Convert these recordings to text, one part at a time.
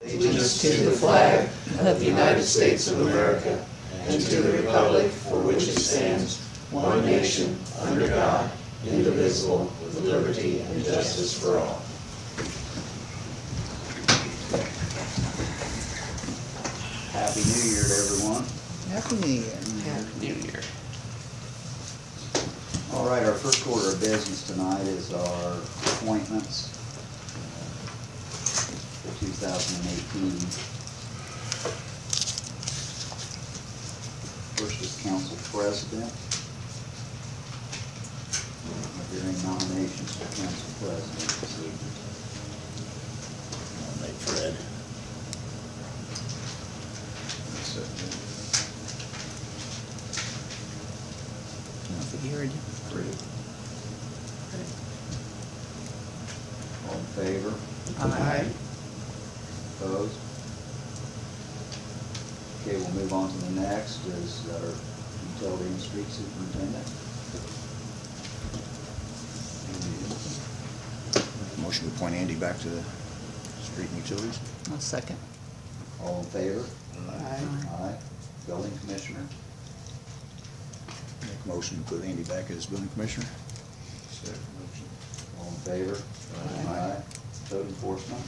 Allegiance to the flag of the United States of America and to the republic for which it stands, one nation, under God, indivisible, with liberty and justice for all. Happy New Year to everyone. Happy New Year. Happy New Year. All right, our first order of business tonight is our appointments for 2018. First is council president. Are there any nominations for council president this evening? Nominate Fred. I think you already approved. All in favor? Aye. Opposed? Okay, we'll move on to the next, is our utility and street superintendent. Motion to appoint Andy back to the street and utilities. I'll second. All in favor? Aye. Aye. Building commissioner? Make a motion to put Andy back as building commissioner. All in favor? Aye. Code enforcement?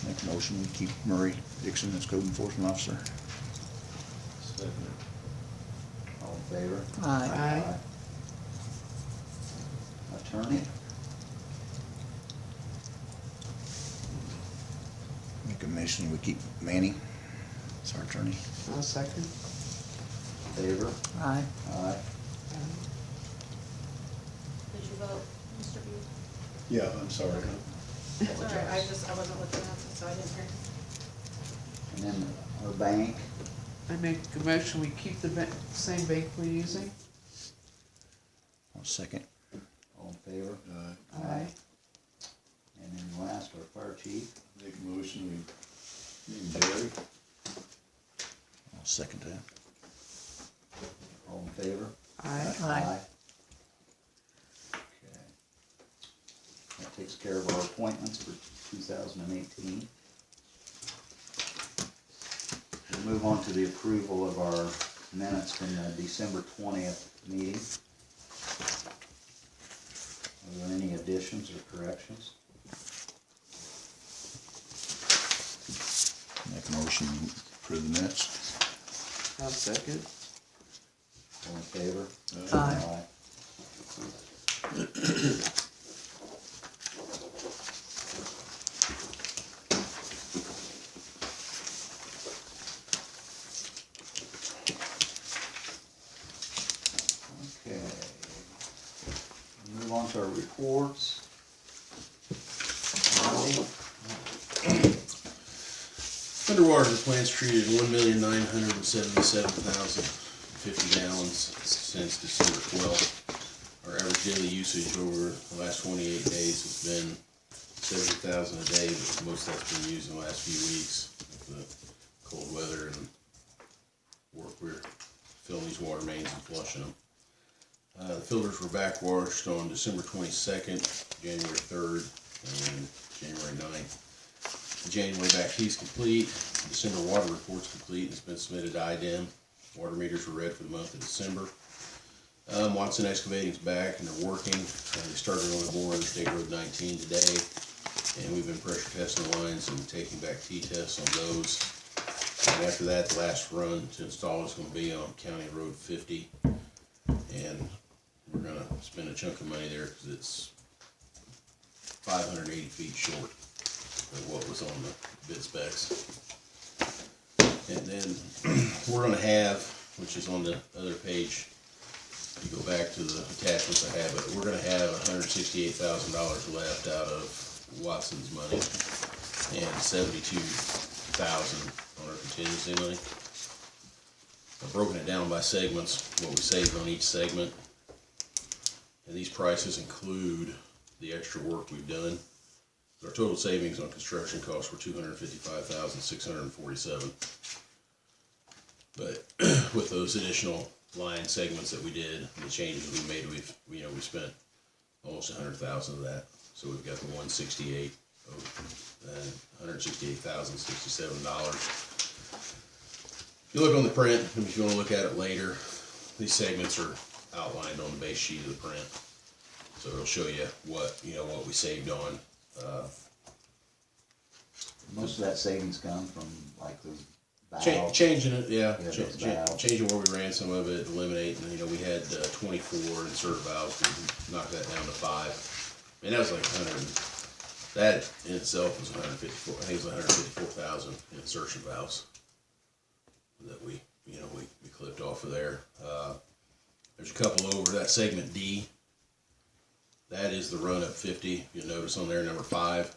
Make a motion to keep Murray Dixon as code enforcement officer. All in favor? Aye. Attorney? Make a motion we keep Manny as our attorney. I'll second. Favor? Aye. Aye. Did you vote, Mr. Buse? Yeah, I'm sorry. Sorry, I wasn't looking at it, so I didn't hear. And then our bank? I make a motion, we keep the same bank we're using. I'll second. All in favor? Aye. And then last, our fire chief? Make a motion, we Barry. I'll second that. All in favor? Aye. Aye. Okay. That takes care of our appointments for 2018. We'll move on to the approval of our minutes from the December 20th meeting. Are there any additions or corrections? Make a motion to approve the minutes. I'll second. All in favor? Aye. Okay. Move on to our reports. Underwater plants treated 1,977,050 gallons since December 12th. Our average daily usage over the last 28 days has been 70,000 a day, but most of that's been used in the last few weeks with the cold weather and work. We're filling these water mains and flushing them. The filters were backwashed on December 22nd, January 3rd, and January 9th. The January back key's complete. December water report's complete. It's been submitted to IDEM. Water meters were read for the month of December. Watson Excavating's back and they're working. They started on the bore on State Road 19 today, and we've been pressure testing the lines and taking back T-tests on those. And after that, the last run to install is going to be on County Road 50, and we're going to spend a chunk of money there because it's 580 feet short of what was on the bid specs. And then we're going to have, which is on the other page, you go back to the attachments I have, but we're going to have $168,000 left out of Watson's money and $72,000 on our contingency money. I've broken it down by segments, what we saved on each segment. And these prices include the extra work we've done. Our total savings on construction costs were $255,647. But with those additional line segments that we did, and the changes we made, we spent almost $100,000 of that. So we've got the 168 $168,067. If you look on the print, and if you wanna look at it later, these segments are outlined on the base sheet of the print. So it'll show you what we saved on. Most of that savings come from like the valve. Changing it, yeah, Yeah, those valves. changing where we ran some of it, eliminating, we had 24 insert valves, we knocked that down to 5. And that was like 100, that in itself was 154, I think it was 154,000 insertion valves that we clipped off of there. There's a couple over, that segment D, that is the run up 50, you'll notice on there, number 5.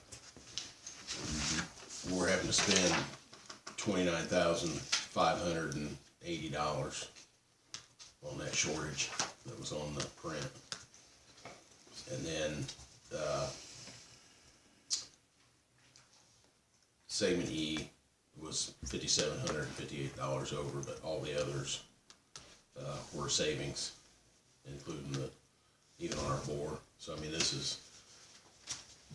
We're having to spend $29,580 on that shortage that was on the print. And then segment E was $5,758 over, but all the others were savings, including even on our bore. So I mean, this is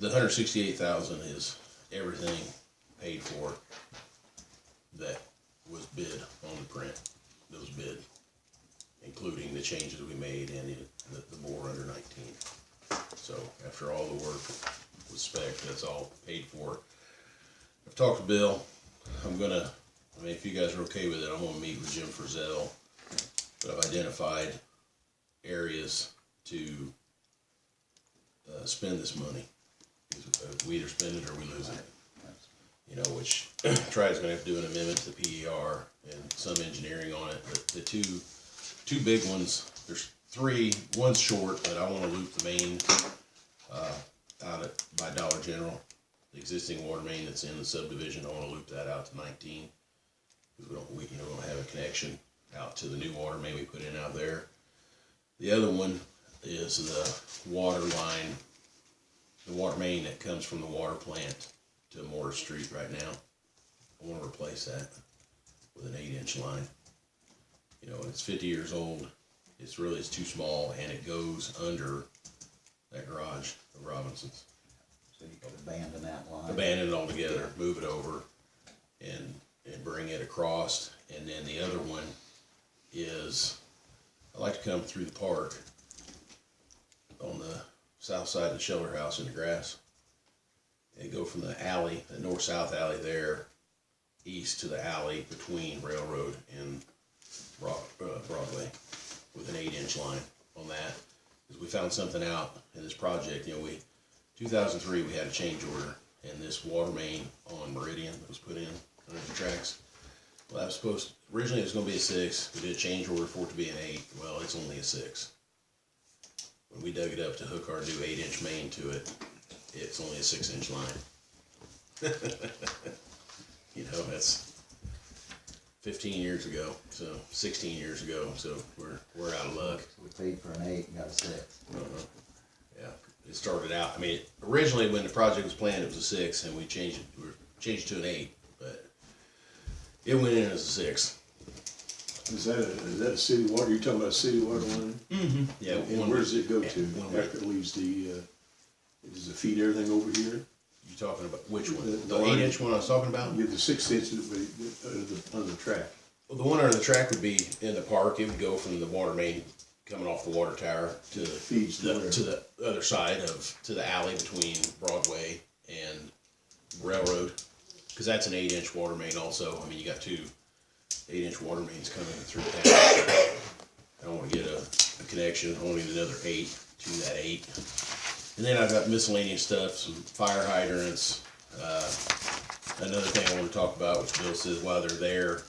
the 168,000 is everything paid for that was bid on the print. That was bid, including the changes we made and the bore under 19. So after all the work was spec, that's all paid for. I've talked to Bill. If you guys are okay with it, I'm gonna meet with Jim Frizzell. But I've identified areas to spend this money. We either spend it or we lose it. Which Tri's gonna have to do an amendment to the PER and some engineering on it. But the two big ones, there's 3. One's short, but I want to loop the main out by Dollar General. The existing water main that's in the subdivision, I want to loop that out to 19 because we don't have a connection out to the new water main we put in out there. The other one is the water line, the water main that comes from the water plant to Morris Street right now. I want to replace that with an 8-inch line. It's 50 years old. It's too small, and it goes under that garage of Robinson's. So you could abandon that line. Abandon it altogether, move it over, and bring it across. And then the other one is, I like to come through the park on the south side of the shelter house in the grass. And go from the alley, the north-south alley there, east to the alley between Railroad and Broadway with an 8-inch line on that. Because we found something out in this project, 2003 we had a change order, and this water main on Meridian that was put in under the tracks. Well, originally it was going to be a 6. We did a change order for it to be an 8. Well, it's only a 6. When we dug it up to hook our new 8-inch main to it, it's only a 6-inch line. That's 15 years ago, so 16 years ago, so we're out of luck. So we paid for an 8 and got a 6. Yeah, it started out, originally when the project was planned, it was a 6, and we changed it to an 8, but it went in as a 6. Is that a city water, you're talking about a city water line? Mm-hmm. Yeah. And where does it go to One after it leaves does it feed everything over here? You talking about which one? The The line- 8-inch one I was talking about? Yeah, the 6 inch under the track. Well, the one under the track would be in the park. It would go from the water main coming off the water tower to Feeds to where? to the other side to the alley between Broadway and Railroad, because that's an 8-inch water main also. You got 2 8-inch water mains coming through town. I don't want to get a connection. I want to get another 8 to that 8. And then I've got miscellaneous stuff, some fire hydrants. Another thing I want to talk about, which Bill says while they're there,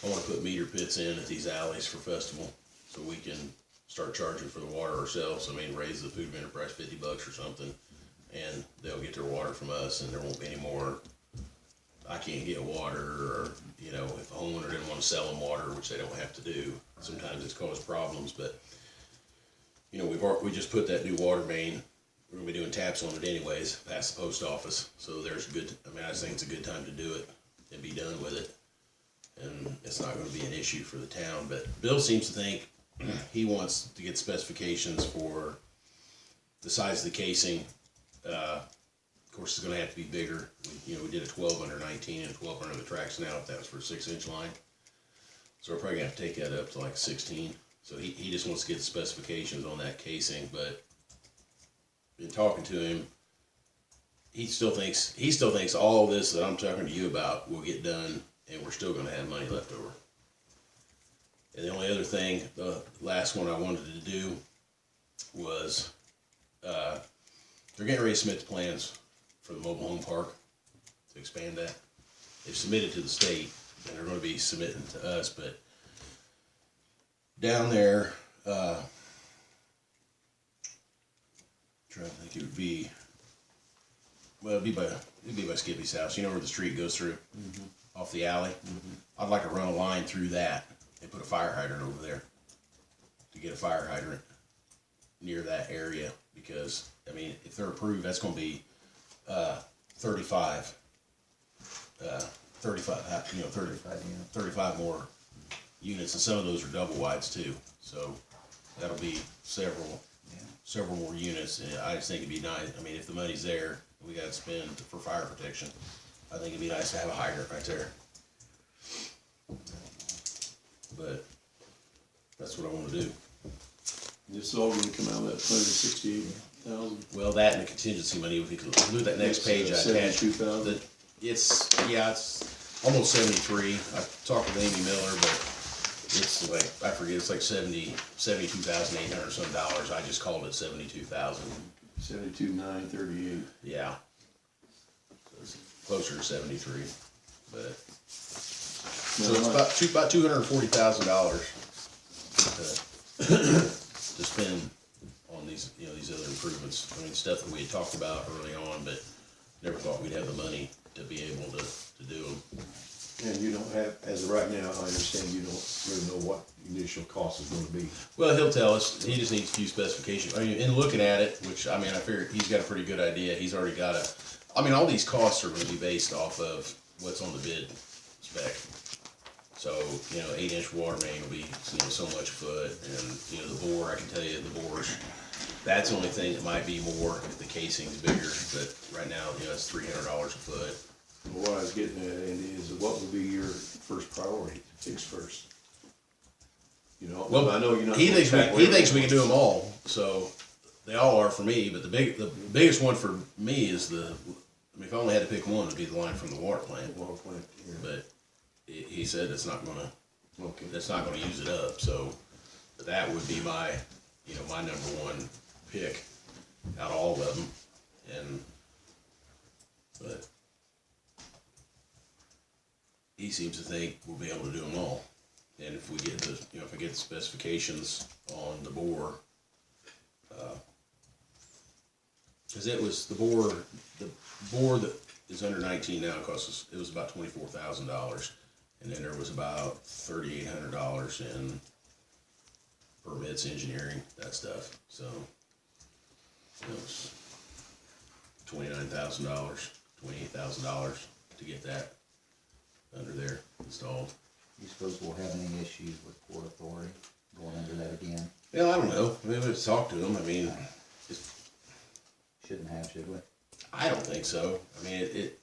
I want to put meter pits in at these alleys for festival, so we can start charging for the water ourselves. Raise the food vendor price $50 or something, and they'll get their water from us, and there won't be any more, I can't get water, or, if a homeowner didn't want to sell them water, which they don't have to do, sometimes it's caused problems, but, we just put that new water main. We're gonna be doing taps on it anyways, past the post office, so I just think it's a good time to do it and be done with it. And it's not gonna be an issue for the town, but Bill seems to think he wants to get specifications for the size of the casing. Of course, it's gonna have to be bigger. We did a 12 under 19 and 12 under the tracks now, if that was for a 6-inch line. So we're probably gonna have to take that up to like 16. So he just wants to get the specifications on that casing, but in talking to him, he still thinks all this that I'm talking to you about will get done, and we're still gonna have money left over. And the only other thing, the last one I wanted to do was, they're getting ready to submit the plans for the mobile home park to expand that. They've submitted to the state, and they're gonna be submitting to us, but down there, trying to think, it would be, well, it'd be by Skippy's house. You know where the street goes through? Off the alley? I'd like to run a line through that and put a fire hydrant over there. To get a fire hydrant near that area, because, I mean, if they're approved, that's gonna be, 35 more units, and some of those are double wides too, so that'll be several more units, and I just think it'd be nice. I mean, if the money's there, we gotta spend for fire protection, I think it'd be nice to have a hydrant right there. But that's what I wanna do. This is all gonna come out of that 168,000. Well, that and the contingency money, if you could look at that next page I attached. 72,000. It's almost 73. I talked with Amy Miller, but it's like, I forget, it's like $72,800 some dollars. I just called it 72,000. 72,938. Yeah. So it's closer to 73, but, so it's about $240,000 to spend on these, these other improvements. I mean, stuff that we had talked about early on, but never thought we'd have the money to be able to do them. And you don't have, as of right now, I understand you don't really know what the initial cost is gonna be. Well, he'll tell us. He just needs a few specifications. I mean, in looking at it, which, I mean, I figure he's got a pretty good idea. He's already got all these costs are gonna be based off of what's on the bid spec. So, 8-inch water main will be, so much a foot, and, the bore, I can tell you the bores, that's the only thing that might be more if the casing's bigger, but right now, it's $300 a foot. What I was getting at, Andy, is what would be your first priority to fix first? Well, I know you're not. He gonna thinks tackle we can everything. do them all, so they all are for me, but the biggest one for me is if I only had to pick one, it'd be the line from the water plant, Water plant, yeah. but he said it's not gonna Okay. use it up, so that would be my, my number one pick out of all of them, but he seems to think we'll be able to do them all, and if we get if I get the specifications on the bore, because it was the bore that is under 19 now it was about $24,000. And then there was about $3,800 in permits, engineering, that stuff. So it was $29,000, $28,000 to get that under there installed. You suppose we'll have any issues with Port Authority going under that again? Well, I don't know. Maybe we'll talk to them. I mean, Shouldn't have, should we? I don't think so. I mean, it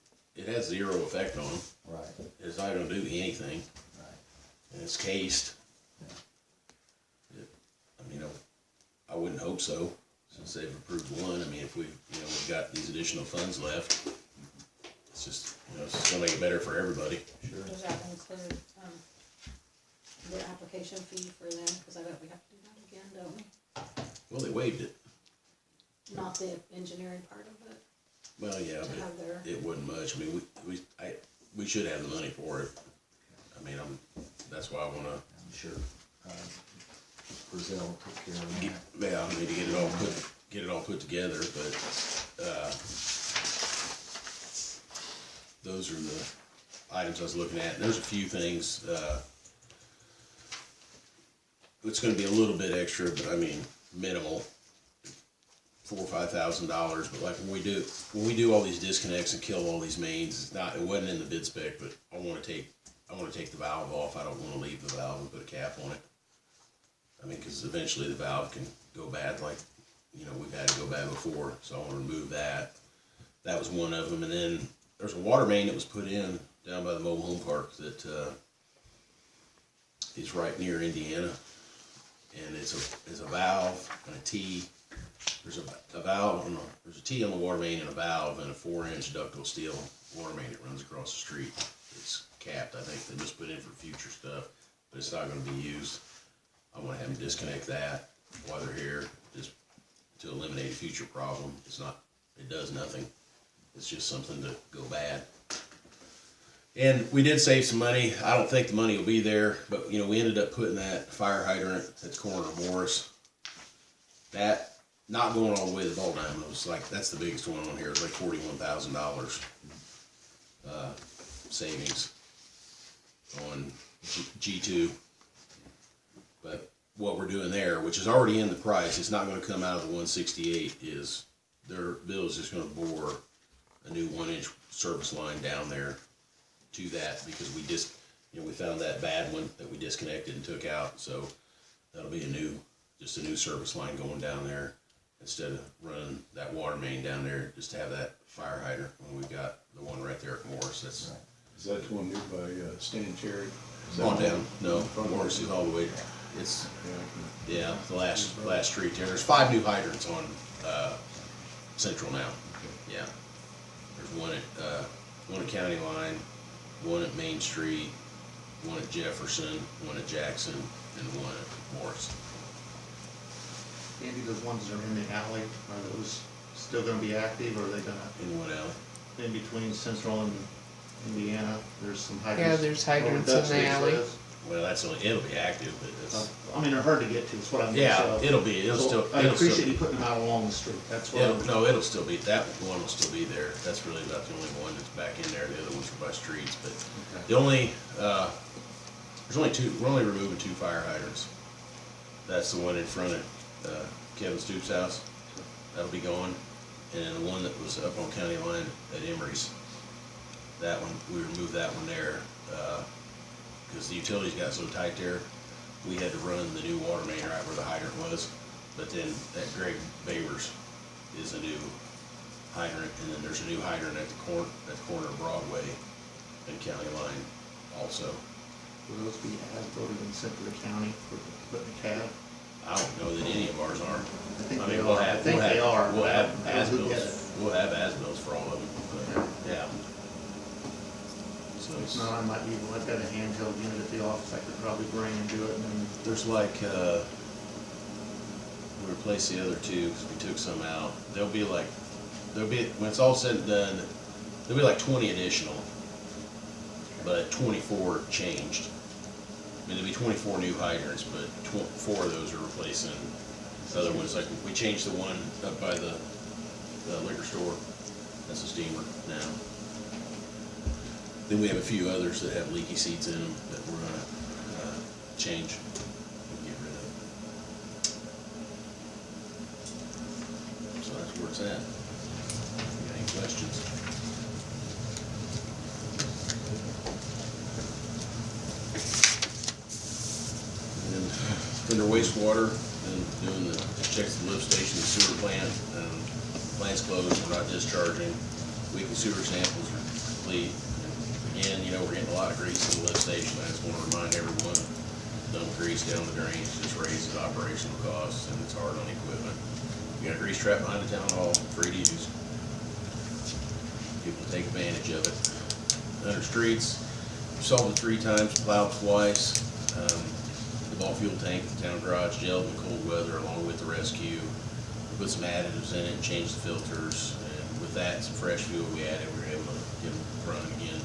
has zero effect on them. Right, It's not going to do anything, right. and it's cased. I mean, I wouldn't hope so, since they've approved one. I mean, if we've got these additional funds left, it's just, it's just gonna make it better for everybody. Sure. Does that include, the application fee for them? Cause I bet we have to do that again, don't we? Well, they waived it. Not the engineering part of it, Well, yeah, to have their, but it wasn't much. I mean, we should have the money for it. I mean, that's why I wanna, I'm sure, Brazil took care of that. yeah, I need to get it all put together, but, those are the items I was looking at. And there's a few things, it's gonna be a little bit extra, but I mean, minimal, $4,000 or $5,000. But like when we do all these disconnects and kill all these mains, it wasn't in the bid spec, but I wanna take the valve off. I don't wanna leave the valve and put a cap on it. I mean, cause eventually the valve can go bad, like, we've had to go bad before, so I wanna remove that. that was one of them. And then there's a water main that was put in down by the mobile home park that is right near Indiana, and it's a valve and a T. There's a valve on there's a T on the water main and a valve and a 4-inch ductile steel water main that runs across the street. It's capped. I think they just put in for future stuff, but it's not going to be used. I want to have them disconnect that while they're here, just to eliminate a future problem. It's not. It does nothing. It's just something to go bad. And we did save some money. I don't think the money will be there, but you know, we ended up putting that fire hydrant at the corner of Morris. That not going all the way to the ball diamond. It was like, that's the biggest one on here. It's like $41,000 savings on G2. But what we're doing there, which is already in the price, it's not going to come out of the 168. Is their bill is just going to bore a new 1-inch service line down there to that, because we just, you know, we found that bad one that we disconnected and took out, so that'll be just a new service line going down there instead of running that water main down there, just to have that fire hydrant when we've got the one right there at Morris. That's Is that the one new by Stan Cherry? Is that on one? down. No, Morris is all the way. It's Yeah, the last street there. There's 5 new hydrants on Central now. Yeah, there's one at County Line, one at Main Street, one at Jefferson, one at Jackson, and one at Morris. Andy, those ones that are in the alley, are those still gonna be active, or are they gonna, In one alley. in between Central and Indiana, there's some hydrants? Yeah, there's hydrants in the alley. Well, it'll be active, but it's I mean, they're hard to get to, is what I mean. yeah, so- it'll so still. I It'll appreciate still, you putting them out along the street, that's what I'm. no, it'll still be, that one will still be there. That's really about the only one that's back in there. The other ones are by streets, but Okay. the only, there's only 2, we're only removing 2 fire hydrants. That's the one in front of Kevin Stoops' house. That'll be gone. And then the one that was up on County Line at Emery's, that one, we removed that one there, because the utilities got so tight there, we had to run the new water main right where the hydrant was. But then that Greg Babers is a new hydrant, and then there's a new hydrant at the corner of Broadway and County Line also. Will those be as voted and sent to the county for putting a tab? I don't know that any of ours are. I think I they mean, are. I think they are. We'll have I don't know who get as-bills, it. we'll have as-bills for all of them, but, yeah. So If not, I might be, I've got a handheld unit at the office, I could probably bring and do it, and then there's like, we replaced the other 2, because we took some out. There'll be, when it's all said and done, there'll be like 20 additional, but 24 changed. I mean, there'll be 24 new hydrants, but 4 of those are replacing the other ones. Like, we changed the one up by the liquor store. That's a steamer now. Then we have a few others that have leaky seats in them that we're gonna change and get rid of. So that's where it's at. Got any questions? And under wastewater, and doing checks the lift station, the sewer plant, plant's closed, we're not discharging. Weekly sewer samples are complete. Again, you know, we're getting a lot of grease in the lift station. I just want to remind everyone, dump grease down the drains just raises operational costs, and it's hard on equipment. You got a grease trap behind the town hall, free to use. People take advantage of it. Under streets, solved it 3 times, plowed twice. The ball fuel tank at the town garage gelled in the cold weather along with the rescue. We put some additives in it, changed the filters, and with that, some fresh fuel we added, we were able to get them running again.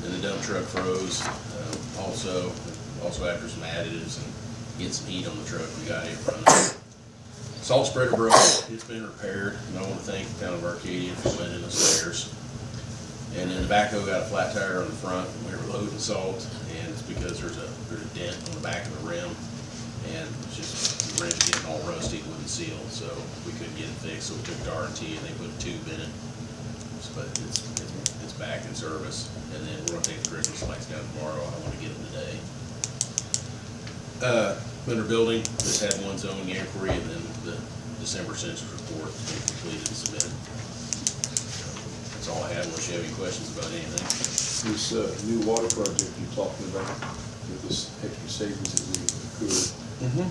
Then the dump truck froze, also after some additives and get some heat on the truck, we got it running. Salt spreader broke, it's been repaired, and I want to thank the town of Arcadia for lending us theirs. And then the backhoe got a flat tire on the front, and we were loading salt, and it's because there's a dent on the back of the rim, and it's just, the rim's getting all rusty, it wouldn't seal, so we couldn't get it fixed, so we took it to R&T, and they put a tube in it. But it's back in service, and then we're gonna take the Christmas lights down tomorrow. I wanna get them today. Under building, just had one zoning inquiry, and then the December census report has been completed and submitted. So, that's all I have, unless you have any questions about anything. This, new water project you're talking about, with this extra savings that we accrued,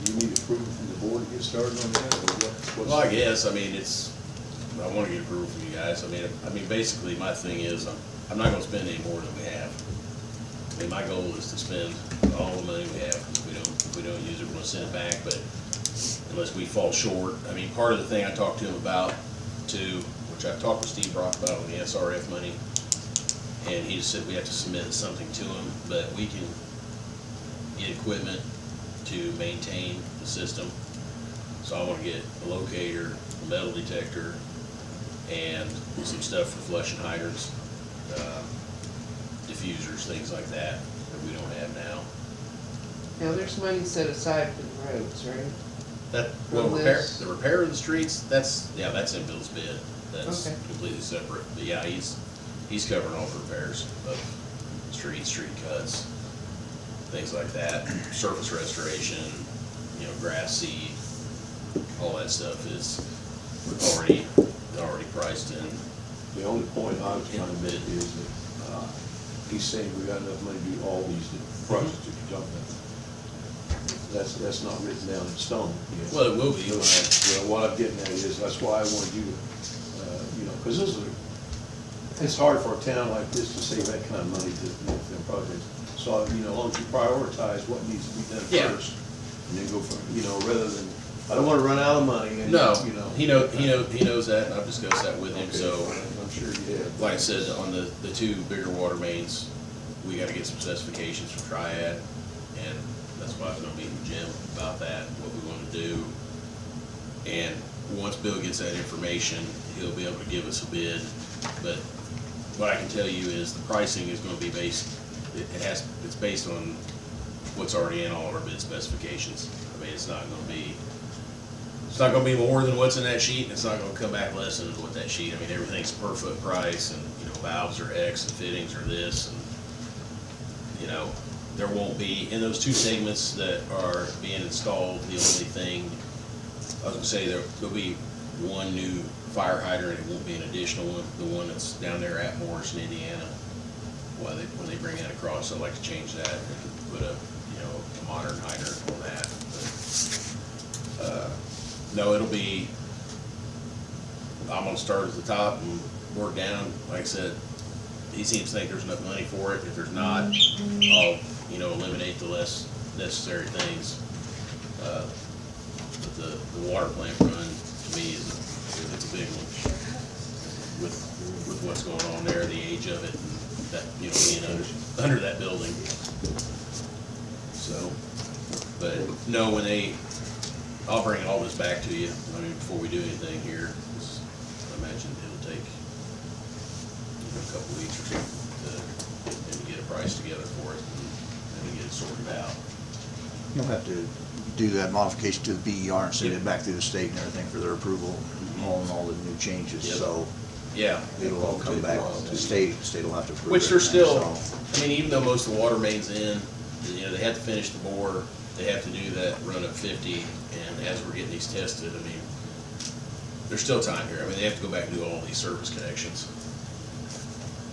do you need approval from the board to get started on that, or what? Well, I guess, I mean, I wanna get approval from you guys. I mean, basically, my thing is, I'm not gonna spend any more than we have. I mean, my goal is to spend all the money we have. If we don't use it, we're gonna send it back, but unless we fall short. I mean, part of the thing I talked to him about too, which I've talked with Steve Brock about with the SRF money, and he just said we have to submit something to him, but we can get equipment to maintain the system. So I wanna get a locator, a metal detector, and some stuff for flushing hydrants, diffusers, things like that we don't have now. Now, there's money set aside for the roads, right? Well, From repair, this? the repair of the streets, that's in Bill's bid. That's Okay. completely separate. But yeah, he's covering all the repairs of streets, street cuts, things like that. Surface restoration, grass seed, all that stuff is already priced in. The only point I was trying to In the make bid. is that, he's saying we got enough money to do all these projects that you're talking about. That's not written down in stone yet. Well, it will be. Well, what I'm getting at is, that's why I wanted you to, because it's hard for a town like this to save that kind of money to them projects. So, as long as you prioritize what needs to be done Yeah. first, and then go from, rather than, I don't wanna run out of money and, No, you know. he knows that, and I've discussed that with him, Okay, so. I'm sure you have. Like I said, on the two bigger water mains, we gotta get some specifications from Triad, and that's why I was gonna meet with Jim about that, what we wanna do. And once Bill gets that information, he'll be able to give us a bid, but what I can tell you is the pricing is gonna be based, it's based on what's already in all of our bid specifications. I mean, it's not gonna be more than what's in that sheet, and it's not gonna come back less than what that sheet, I mean, everything's per foot price, and, valves are X, and fittings are this, and, there won't be, in those two segments that are being installed, the only thing, I was gonna say, there'll be one new fire hydrant, it won't be an additional one, the one that's down there at Morrison, Indiana. When they bring that across, I'd like to change that, and put a modern hydrant on that, but, no, it'll be, I'm gonna start at the top and work down. Like I said, he seems to think there's enough money for it. If there's not, I'll, eliminate the less necessary things. But the water plant run, to me, it's a big one. With what's going on there, the age of it, and that, being under that building. So, but no, I'll bring all this back to you, before we do anything here, 'cause I imagine it'll take a couple weeks or something to get a price together for it, and get it sorted out. You'll have to do that modification to the BER and send it back through the state and everything for their approval on all the new changes, Yep. so Yeah, it'll all come back to the state will have to approve it. which they're and still, so- even though most of the water main's in, they have to finish the bore, they have to do that run up 50, and as we're getting these tested, there's still time here. They have to go back and do all these service connections.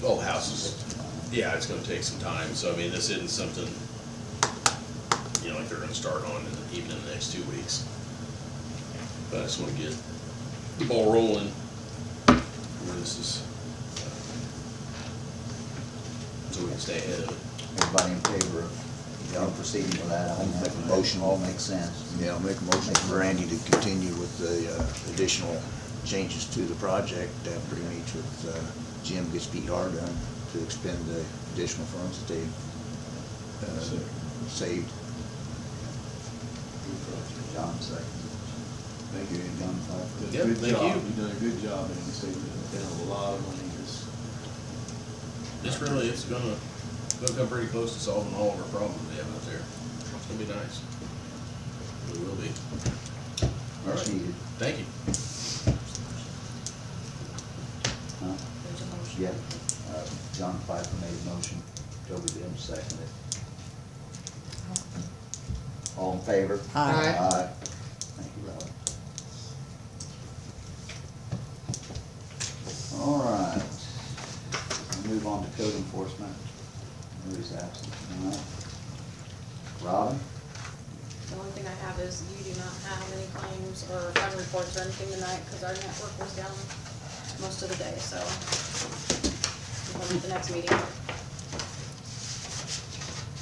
All the houses, yeah, it's gonna take some time, so this isn't something, like they're gonna start on even in the next 2 weeks. But I just wanna get the ball rolling where this is, so we can stay ahead of it. Everybody in favor of proceeding with that? I'll make a Motion all makes sense. Yeah, I'll make a motion for Randy to continue with the additional changes to the project after he meets with Jim, gets BER done, to expend the additional funds that they saved. John second. Thank you, Andy. John Pfeiffer. Yep, Good thank job. you. You've done a good job, and you saved a lot of money. It's gonna come pretty close to solving all of our problems we have out there. It's gonna be nice. It will be. Much needed. Thank you. Huh? There's a motion. Yeah, John Pfeiffer made a motion, Toby Dimm seconded. All in favor? Aye. Aye. Thank you, Robert. move on to code enforcement. Nobody's absent tonight. Robin? The only thing I have is you do not have any claims or fund reports or anything tonight, because our network was down most of the day, so we'll meet the next meeting.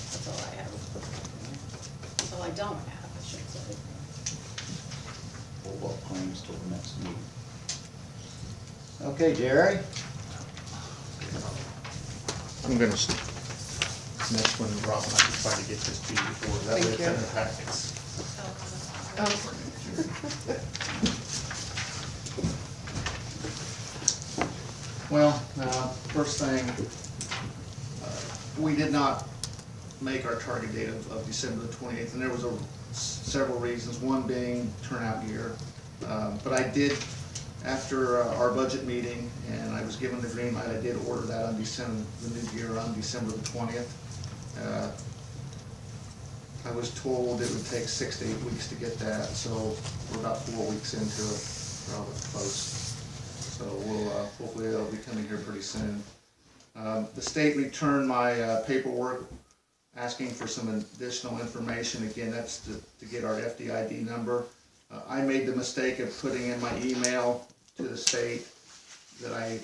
That's all I have. That's all I don't have, I should say. Hold up claims till the next meeting. Okay, Jerry? I'm gonna, next one, Rob, I can try to get this to you before, that way Thank it's you. in the packets. Well, first thing, we did not make our target date of December the 28th, and there was several reasons, one being turnout gear. But I did, after our budget meeting, and I was given the green light, I did order that on December, the new gear on December the 20th. I was told it would take 6 to 8 weeks to get that, so we're about 4 weeks into it, probably close. So we'll, hopefully it'll be coming here pretty soon. The state returned my paperwork asking for some additional information. Again, that's to get our FDID number. I made the mistake of putting in my email to the state that I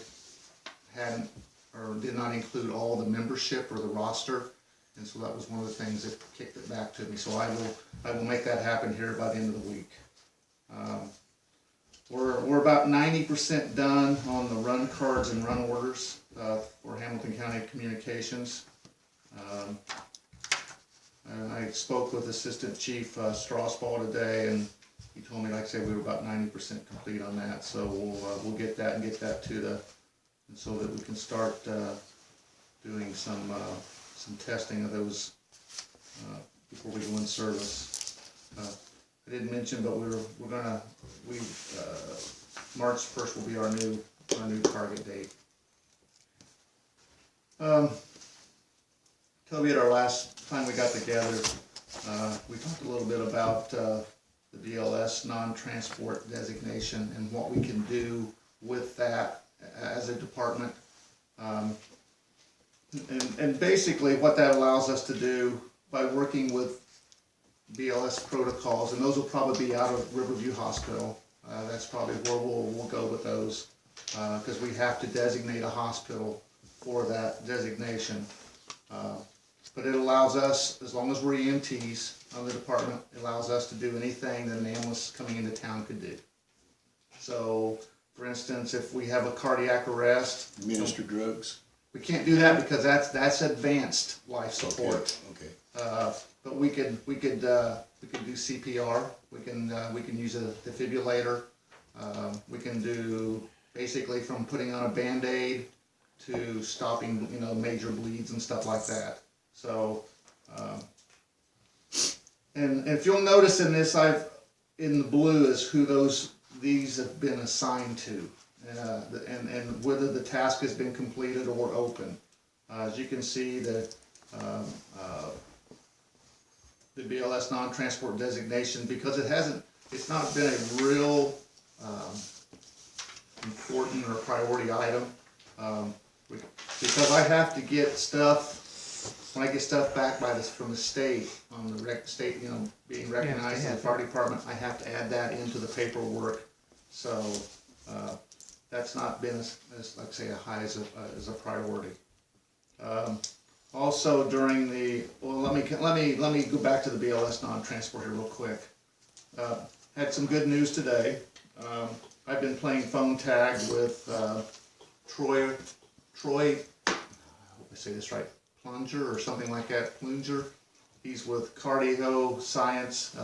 hadn't, or did not include all the membership or the roster. And so that was one of the things that kicked it back to me. So I will make that happen here by the end of the week. We're about 90% done on the run cards and run orders for Hamilton County Communications. I spoke with Assistant Chief Strasball today, and he told me, like I said, we were about 90% complete on that. So we'll get that and get that to the, and so that we can start doing some testing of those before we go in service. I didn't mention, but March 1st will be our new target date. Toby, at our last time we got together, we talked a little bit about the BLS non-transport designation and what we can do with that as a department. And basically what that allows us to do by working with BLS protocols, and those will probably be out of Riverview Hospital. That's probably where we'll go with those, because we have to designate a hospital for that designation. But it allows us, as long as we're EMTs on the department, it allows us to do anything that an ambulance coming into town could do. So, for instance, if we have a cardiac arrest, Administer drugs? we can't do that because that's advanced life support. Okay. But we could do CPR. We can use a defibrillator. We can do basically from putting on a Band-Aid to stopping, major bleeds and stuff like that. So, and if you'll notice in this, in the blue is who these have been assigned to, and whether the task has been completed or open. As you can see, the BLS non-transport designation, because it's not been a real important or priority item. Because I have to get stuff, when I get stuff back from the state, on the state, being recognized in the fire department, I have to add that into the paperwork. So that's not been as like I say, a high as a priority. Also during let me go back to the BLS non-transport here real quick. Had some good news today. I've been playing phone tag with Troy, I hope I say this right, Plunger or something like that, Plunger. He's with Cardio Science.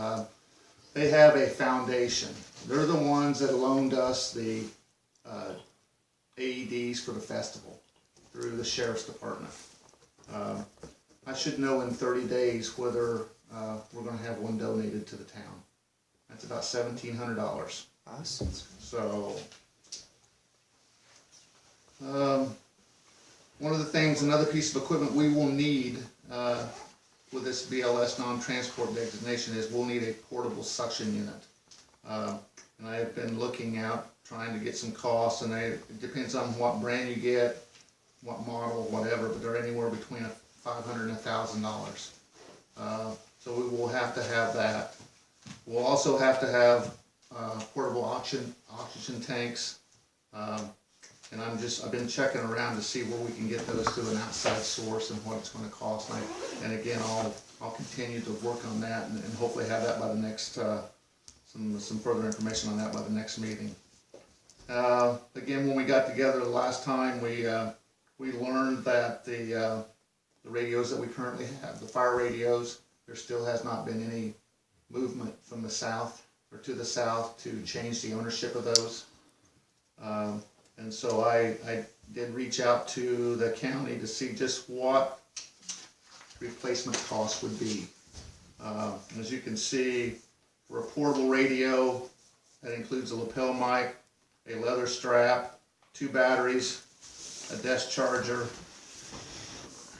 They have a foundation. They're the ones that loaned us the AEDs for the festival through the Sheriff's Department. I should know in 30 days whether we're going to have one donated to the town. That's about $1,700. Awesome. So, one of the things, another piece of equipment we will need with this BLS non-transport designation is we'll need a portable suction unit. And I have been looking out, trying to get some costs, and it depends on what brand you get. what model, whatever, but they're anywhere between $500 and $1,000. So we will have to have that. We'll also have to have portable oxygen tanks. And I've been checking around to see where we can get those through an outside source and what it's gonna cost. And again, I'll continue to work on that and hopefully have that by the next, some further information on that by the next meeting. Again, when we got together the last time, we learned that the radios that we currently have, the fire radios, there still has not been any movement from the south or to the south to change the ownership of those. And so I did reach out to the county to see just what replacement costs would be. As you can see, for a portable radio, that includes a lapel mic, a leather strap, 2 batteries, a desk charger,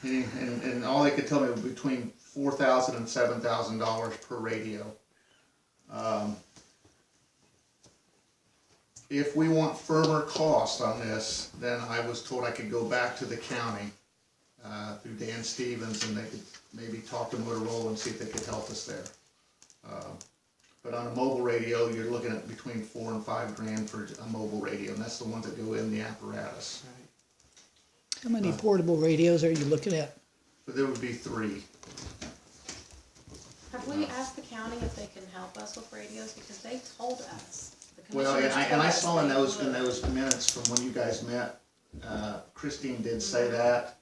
and all they could tell me was between $4,000 and $7,000 per radio. If we want firmer costs on this, then I was told I could go back to the county through Dan Stevens, and they could maybe talk to Motorola and see if they could help us there. But on a mobile radio, you're looking at between $4,000 and $5,000 for a mobile radio, and that's the ones that go in the apparatus. How many portable radios are you looking at? But there would be 3. Have we asked the county if they can help us with radios, because they told us. The Well, and commissioners I told us saw in they those would. minutes from when you guys met, Christine did say that.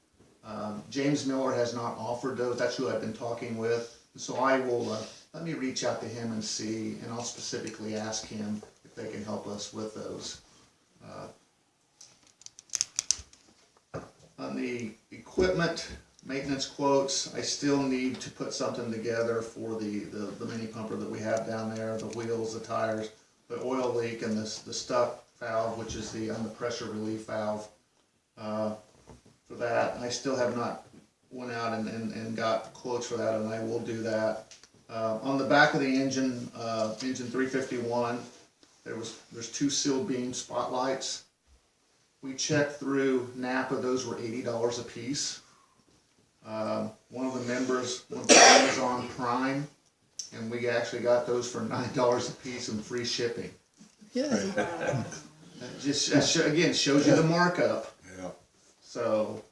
James Miller has not offered those, that's who I've been talking with. So I will, let me reach out to him and see, and I'll specifically ask him if they can help us with those. On the equipment maintenance quotes, I still need to put something together for the mini pumper that we have down there, the wheels, the tires, the oil leak, and the stuck valve, which is the pressure relief valve. For that, I still have not went out and got quotes for that, and I will do that. On the back of the engine, engine 351, there's 2 sealed beam spotlights. We checked through Napa, those were $80 a piece. One of the members went to Amazon Prime, and we actually got those for $9 a piece and free shipping. Yeah, That just, again, shows you the markup. Yeah. So,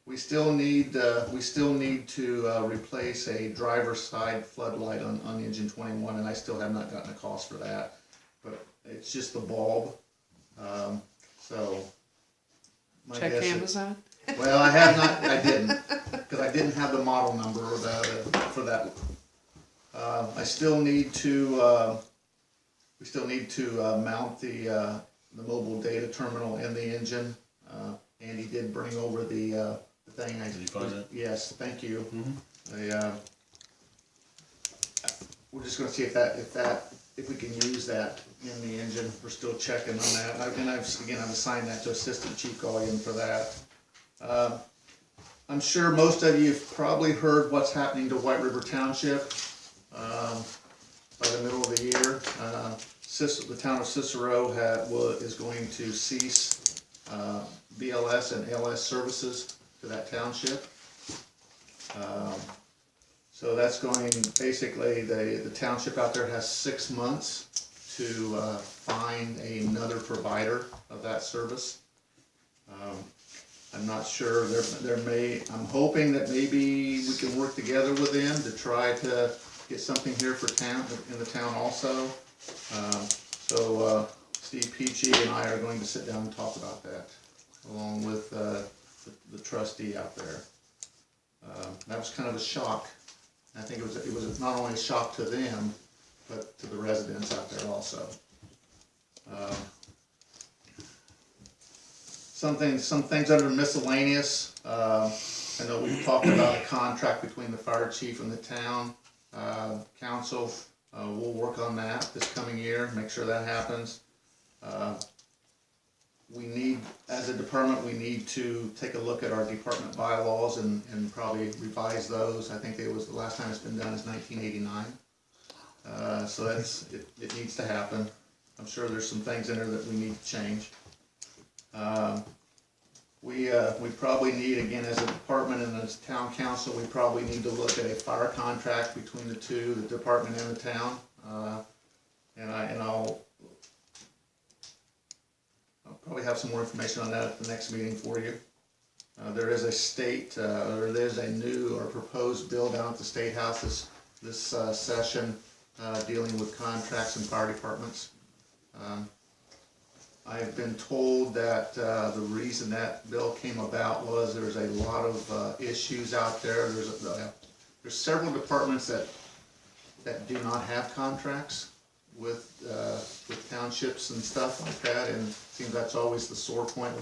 we still need to replace a driver's side floodlight on engine 21, and I still have not gotten a cost for that. But it's just the bulb, so. my Check guess is- Amazon? Well, I have not, I didn't, because I didn't have the model number or for that. I still need to, we still need to mount the mobile data terminal in the engine. Andy did bring over the thing. Did you find that? Yes, thank you. Mm-hmm. We're just gonna see if we can use that in the engine. We're still checking on that. I've assigned that to Assistant Chief Gaulian for that. I'm sure most of you have probably heard what's happening to White River Township by the middle of the year. The town of Cicero is going to cease BLS and ALS services to that township. So that's going, basically, the township out there has 6 months to find another provider of that service. I'm not sure, I'm hoping that maybe we can work together with them to try to get something here for in the town also. So Steve Peachy and I are going to sit down and talk about that, along with the trustee out there. That was kind of a shock. I think it was not only a shock to them, but to the residents out there also. Some things under miscellaneous. I know we've talked about a contract between the fire chief and the town council. We'll work on that this coming year, make sure that happens. We need, as a department, we need to take a look at our department bylaws and probably revise those. I think the last time it's been done is 1989. So it needs to happen. I'm sure there's some things in there that we need to change. we probably need, again, as a department and as town council, we probably need to look at a fire contract between the two, the department and the town. And I'll probably have some more information on that at the next meeting for you. There is a state, or there's a new or proposed bill down at the State House this session dealing with contracts and fire departments. I've been told that the reason that bill came about was there's a lot of issues out there. There's several departments that do not have contracts with townships and stuff like that, and it seems that's always the sore point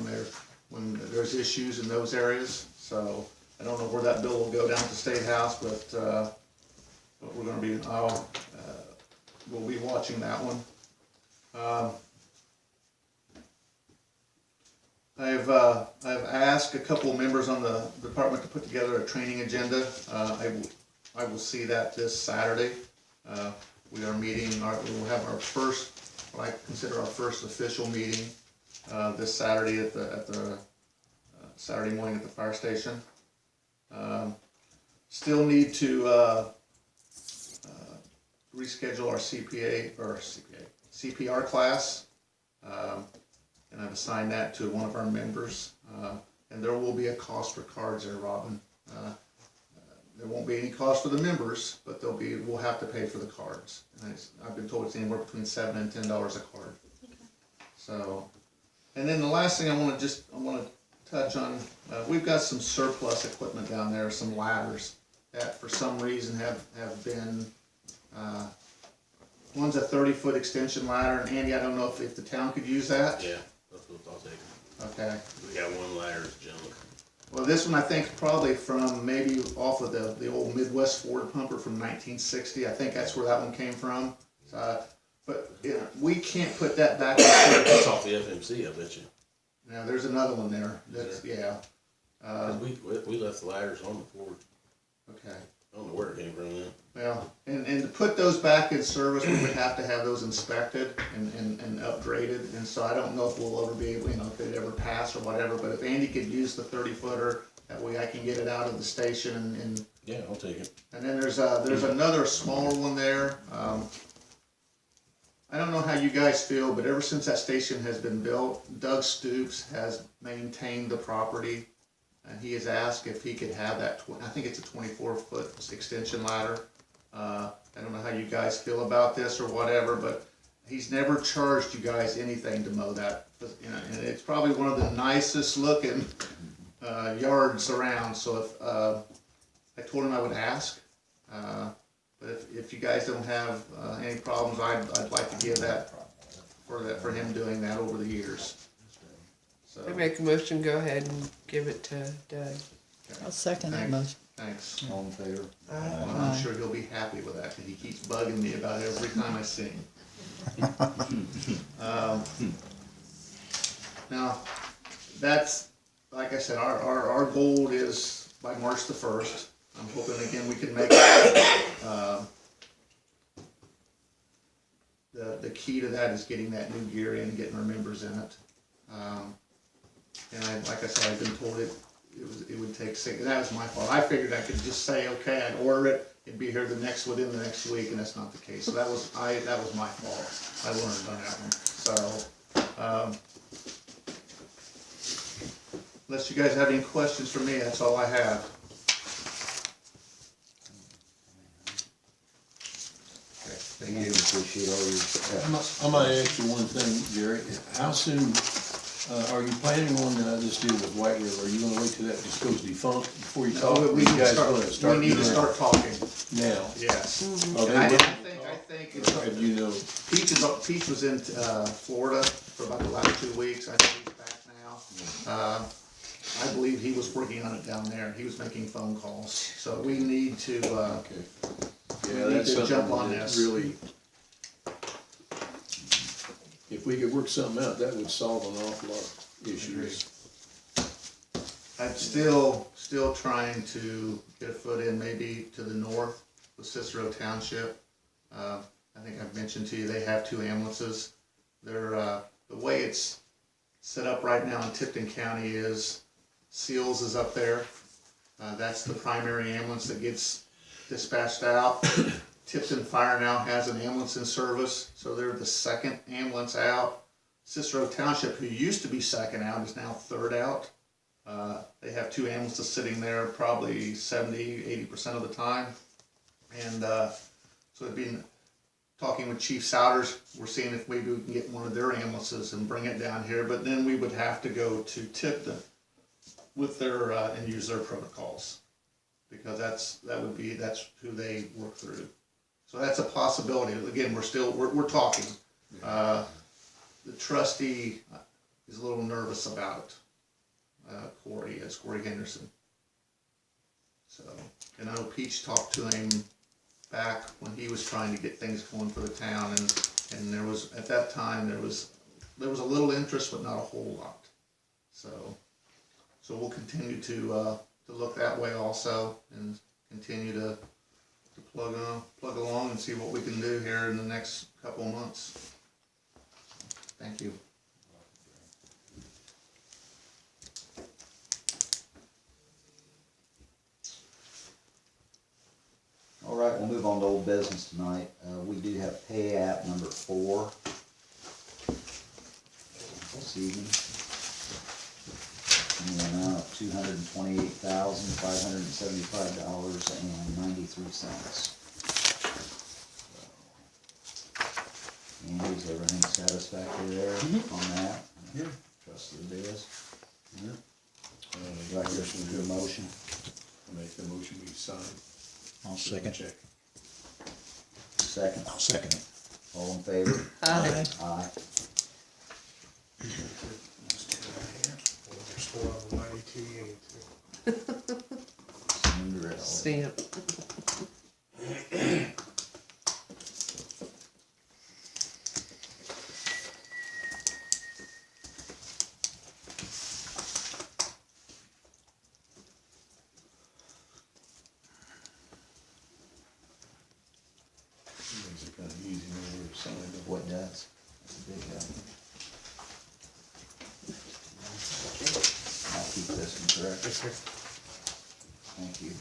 when there's issues in those areas. So I don't know where that bill will go down to State House, but we're going to be we'll be watching that one. I've asked a couple of members on the department to put together a training agenda. I will see that this Saturday. We are meeting. We'll have our first, what I consider our first official meeting this Saturday at the Saturday morning at the fire station. Still need to reschedule our CPR class, and I've assigned that to one of our members. And there will be a cost for cards there, Robin. There won't be any cost for the members, but we'll have to pay for the cards. And I've been told it's anywhere between $7 and $10 a card. Okay. So, and then the last thing I want to touch on, we've got some surplus equipment down there, some ladders that for some reason have been, one's a 30-foot extension ladder, and Andy, I don't know if the town could use that? Yeah, that's what I'll take. Okay. We got one ladder that's junk. Well, this one I think probably from maybe off of the old Midwest Ford pumper from 1960. I think that's where that one came from. But we can't put that back in service. That's off the FMC, I bet you. Now, there's another one there. Yeah. 'Cause we left the ladders on the floor. Okay. I don't know where it came from then. Well, and to put those back in service, we would have to have those inspected and upgraded. And so I don't know if we'll ever be able, if it ever pass or whatever. But if Andy could use the 30-footer, that way I can get it out of the station and yeah, I'll take it. And then there's another smaller one there. I don't know how you guys feel, but ever since that station has been built, Doug Stoops has maintained the property, and he has asked if he could have that. I think it's a 24-foot extension ladder. I don't know how you guys feel about this or whatever, but he's never charged you guys anything to mow that. And it's probably one of the nicest looking yards around. So if I told him I would ask, but if you guys don't have any problems, I'd like to give that for him doing that over the years. So I make a motion, go ahead and give it to Doug. I'll second that motion. Thanks. All in favor? Well, I'm sure he'll be happy with that, because he keeps bugging me about it every time I see him. Now, that's, like I said, our goal is by March the 1st. I'm hoping again we can make it. The key to that is getting that new gear in, getting our members in it. And like I said, I've been told it would take 6. And that was my fault. I figured I could just say, okay, I'd order it, it'd be here within the next week, and that's not the case. So that was my fault. I learned on that one. So, unless you guys have any questions for me, that's all I have. Okay, thank you. Appreciate all your. I might ask you one thing, Jerry. How soon are you planning on this deal with White River? Are you going to wait till that just goes defunct before you talk? We need to start talking now. Yes. Are they I willing to think talk? Or have you know? Peach was in Florida for about the last 2 weeks. I think he's back now. I believe he was working on it down there. He was making phone calls. So we need to Okay. Yeah, we need that's to jump something on that's this. really. If we could work something out, that would solve an awful lot of issues. I'm still trying to get a foot in maybe to the north with Cicero Township. I think I've mentioned to you they have 2 ambulances. They're the way it's set up right now in Tipton County is Seals is up there. That's the primary ambulance that gets dispatched out. Tipton Fire now has an ambulance in service, so they're the second ambulance out. Cicero Township, who used to be second out, is now third out. They have 2 ambulances sitting there probably 70–80% of the time. And so it'd be talking with Chief Souders, we're seeing if maybe we can get one of their ambulances and bring it down here, but then we would have to go to Tipton with their, and use their protocols. Because that's who they work through. So that's a possibility. Again, we're talking. The trustee is a little nervous about it. Corey Henderson. So, and I know Peach talked to him back when he was trying to get things going for the town, and there was, at that time, there was a little interest, but not a whole lot. So we'll continue to look that way also, and continue to plug along and see what we can do here in the next couple of months. Thank you. All right, we'll move on to old business tonight. We do have pay app number 4 this evening, in the amount of $228,575.93. Andy, is everything satisfactory there on that? Yeah. Trust it is. Yeah. Do I hear some good motion? I'll make the motion we sign. I'll second. Check. Second. I'll second it. All in favor? Aye. Aye. There's 4 of them, 92 units. Cinderella. Stamp. These are kind of easy when we're signed. What does? That's a big guy. I'll keep this one, correct? Yes, sir. Thank you.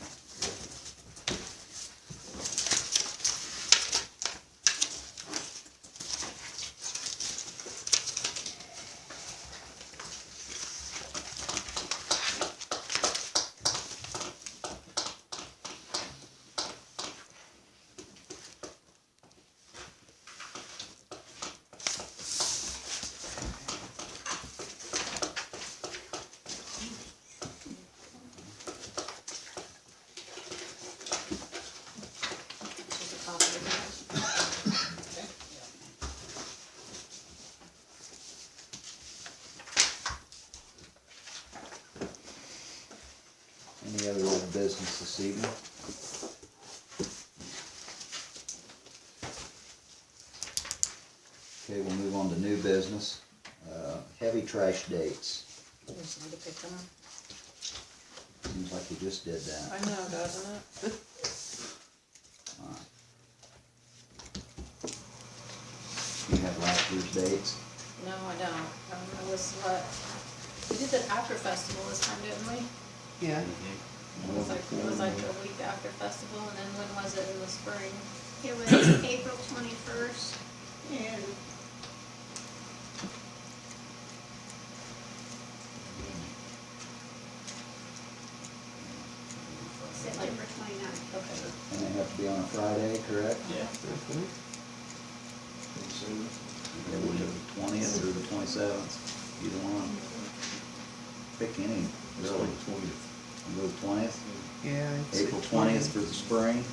Just a copy of that. Any other old business this evening? Okay, we'll move on to new business. Heavy trash dates. We just need to pick them up. Seems like you just did that. I know, doesn't it? Alright. You have last year's dates? No, I don't. It was what, we did the after festival this time, didn't we? Yeah. It was like a week after festival, and then when was it in the spring? It was April 21st and September 29th. Okay. And they have to be on a Friday, correct? Yeah. Mhm. Maybe the 20th or the 27th, either one. Pick any, really. We'll go the 20th. Yeah. I'd say April 20th for the spring.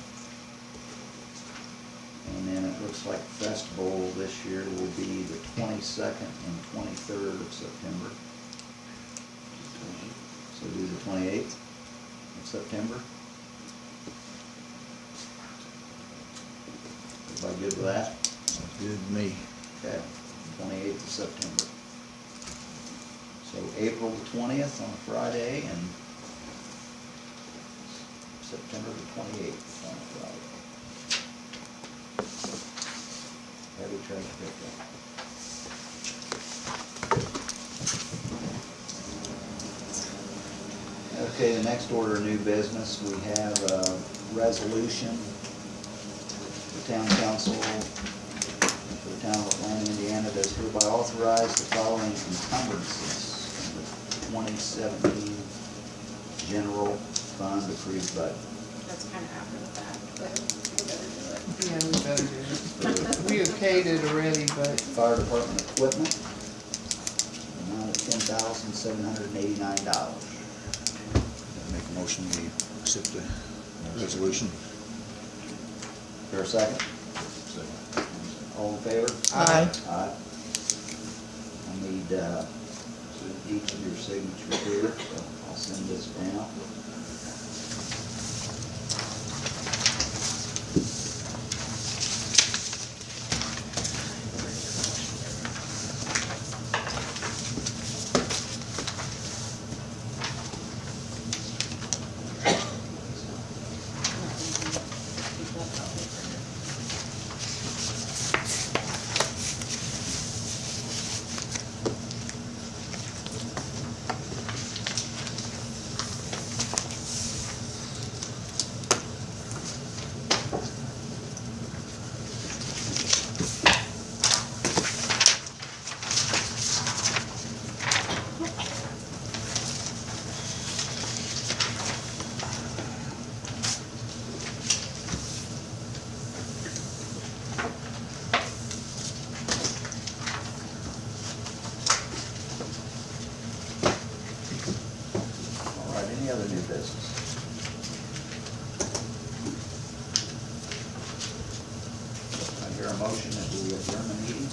And then it looks like the festival this year will be the 22nd and 23rd of September. So do the 28th of September. Everybody good with that? Sounds good to me. Okay, 28th of September. So April the 20th on a Friday and September the 28th on a Friday. Heavy trash pickup. Okay, the next order of new business, we have a resolution. The town council for the town of Atlanta, Indiana does hereby authorize the following encumbrances in the 2017 general fund approved budget. That's kind of after the fact, but we better do it. Yeah, we better do it. We okayed it already, but Fire department equipment, amount of $10,789. Make a motion, we accept the resolution. Fair second? All in favor? Aye. Aye. I need, each of your signatures here, so I'll send this down. All right, any other new business? I hear a motion that we adjourn the meeting.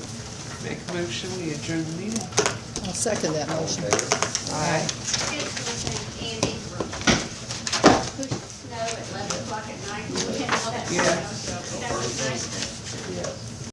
make a motion, we adjourn the meeting. I'll second that All in motion. favor? Aye. Just one thing, Andy, push snow at 11 o'clock at night. Yeah. That was nice. Yes.